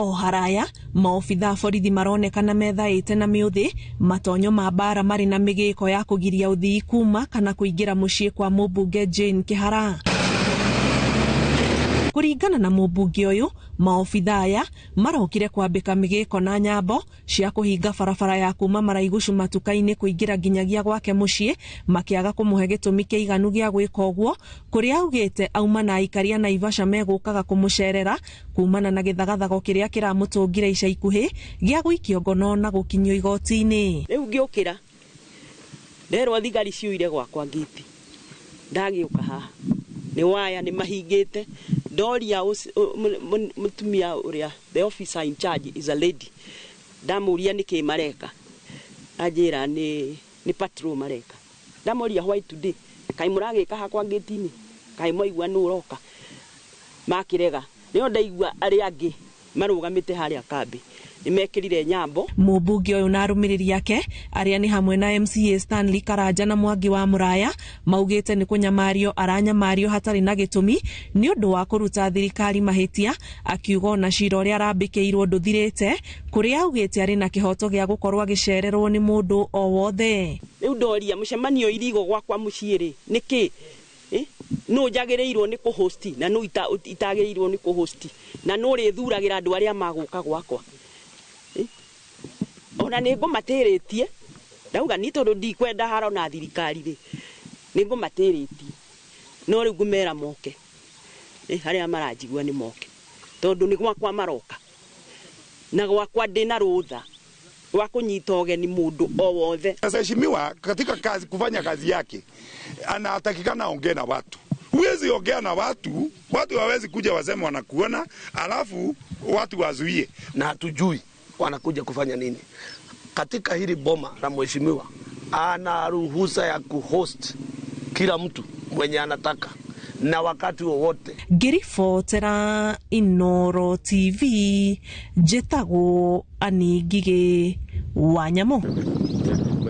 O haraya maofitha borithi maronekana methaĩte na mĩũthĩ matonyo ma bara marĩ na mĩgĩko ya kũgiria ũthii kuma kana kũingĩra mũciĩ kwa mũmbunge Jane Kĩhara. Kũringana na mũmbunge ũyũ, maofitha aya marokire kwambĩka mĩgĩko na nyambo cia kũhinga barabara ya kuma Maraigushu Matuka-inĩ kũingĩra nginyagia gwake mũciĩ, makĩaga kũmũhe gĩtũmi kĩiganu gĩa gwĩka ũguo, kũrĩa augĩte auma na aikari a Naivasha megũkaga kũmũcerera kumana na gĩthagathago kĩrĩa kĩramũtũngire ica ikuhĩ gĩa gũikio ngono na gũkinyio igoti-inĩ. Rĩu ngĩũkĩra nderwo thigari ciũire gwakwa ngiti, ndagĩũka haha nĩ waya nĩ mahingĩte, ndoria mũtumia ũrĩa the officer in charge is a lady, ndamũria nĩkĩ mareka, anjĩra nĩ patrol mareka. Ndamũria why today, kai mũragĩka hakwa ngĩti-inĩ, kai mwaigua nũ ũroka, makĩrega nĩo ndaigua arĩa angĩ marũgamĩte harĩa kambi nimekirire nyambo. Mũmbunge ũyũ na arũmĩrĩri ake arĩa nĩ hamwe na MCA Stanley Karanja na Mwangi wa Mũraya maugĩte nĩ kũnyamario aranyamario hatarĩ na gĩtũmi nĩ ũndũ wa kũruta thirikari mahĩtia, akiuga na cira ũrĩa arambĩkĩirwo ndũthirĩte, kũrĩa augĩte arĩ na kĩhoto gĩa gũkorwo agĩcererwo nĩ mũndũ o wothe. Rĩu ndoria mũcemanio irigo gwakwa mũciĩ rĩ nĩkĩ? No njagĩrĩirwo nĩ kũhosti na no itagĩrĩirwo nĩ kũhosti na no rĩthuragĩra andũ arĩa magũka gwakwa. Ona nĩ ngũmatĩrĩtie, ndauga nĩ tondũ ndikwenda haro na thirikari rĩ, nĩ ngũmatĩrĩtie, no rĩu ngũmera moke harĩa maranjigua nĩ moke, tondũ nĩ gwakwa maroka na gwakwa ndĩna rũtha wa kunyita ũgeni mũndũ o wothe. Anaheshimiwa katika kazi, kufanya kazi yake, anatakikana ongea na watu. Huwezi ongea na watu hawezi kuja wasema wanakuona alafu watu wazuie na hatujui wanakuja kufanya nini. Katika hili boma la mheshimiwa ana ruhusa ya kuhost kila mtu mwenye anataka na wakati wowote. Ngĩribotera Inooro TV, njĩtagwo Anĩ Ngigĩ Wanyamũ.